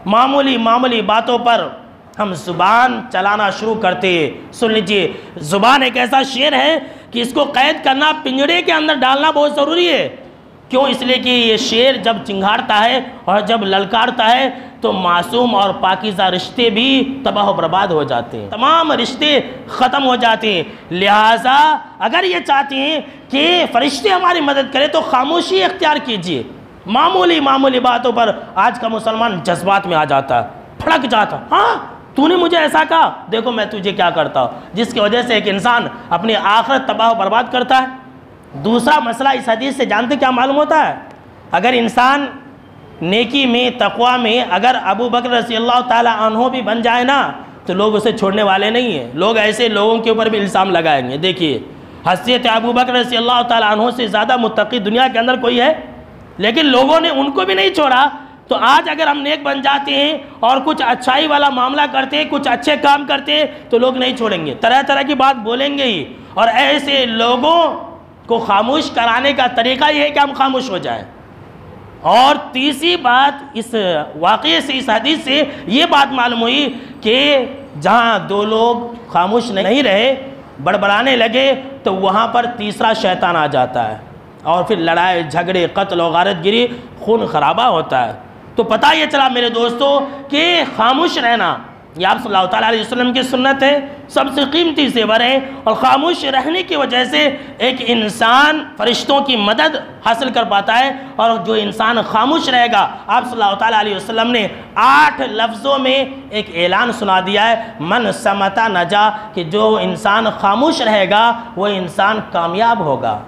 मामूली मामूली बातों पर हम ज़ुबान चलाना शुरू करते हैं। सुन लीजिए, ज़ुबान एक ऐसा शेर है कि इसको कैद करना, पिंजरे के अंदर डालना बहुत ज़रूरी है। क्यों? इसलिए कि ये शेर जब चिंगारता है और जब ललकारता है तो मासूम और पाकीज़ा रिश्ते भी तबाह व बर्बाद हो जाते हैं, तमाम रिश्ते ख़त्म हो जाते हैं। लिहाजा अगर ये चाहते हैं कि फरिश्ते हमारी मदद करें तो खामोशी इख्तियार कीजिए। मामूली मामूली बातों पर आज का मुसलमान जज्बात में आ जाता है, भड़क जाता, हाँ तूने मुझे ऐसा कहा, देखो मैं तुझे क्या करता हूँ, जिसकी वजह से एक इंसान अपनी आखिरत तबाह बर्बाद करता है। दूसरा मसला इस हदीस से जानते क्या मालूम होता है? अगर इंसान नेकी में, तक़वा में अगर अबू बकर रज़ियल्लाहु ताला अन्हु भी बन जाए ना तो लोग उसे छोड़ने वाले नहीं हैं। लोग ऐसे लोगों के ऊपर भी इल्ज़ाम लगाएंगे। देखिए, हज़रत अबू बकर रज़ियल्लाहु ताला अन्हु से ज़्यादा मुत्तक़ी दुनिया के अंदर कोई है? लेकिन लोगों ने उनको भी नहीं छोड़ा। तो आज अगर हम नेक बन जाते हैं और कुछ अच्छाई वाला मामला करते हैं, कुछ अच्छे काम करते हैं तो लोग नहीं छोड़ेंगे, तरह तरह की बात बोलेंगे ही। और ऐसे लोगों को खामोश कराने का तरीका ये है कि हम खामोश हो जाएं। और तीसरी बात, इस वाक़ये से, इस हदीस से ये बात मालूम हुई कि जहाँ दो लोग खामोश नहीं रहे, बड़बड़ाने लगे, तो वहाँ पर तीसरा शैतान आ जाता है और फिर लड़ाई झगड़े, कत्ल और गारतगिरी, खून खराबा होता है। तो पता ये चला मेरे दोस्तों कि खामोश रहना ये आप सल्लल्लाहु ताला अलैहि वसल्लम की सुन्नत है, सबसे कीमती ज़ेवर है। और ख़ामोश रहने की वजह से एक इंसान फरिश्तों की मदद हासिल कर पाता है। और जो इंसान खामोश रहेगा, आप सल्लल्लाहु ताला अलैहि वसल्लम ने 8 लफ्ज़ों में एक ऐलान सुना दिया है, मन समता नजा, कि जो इंसान खामोश रहेगा वो इंसान कामयाब होगा।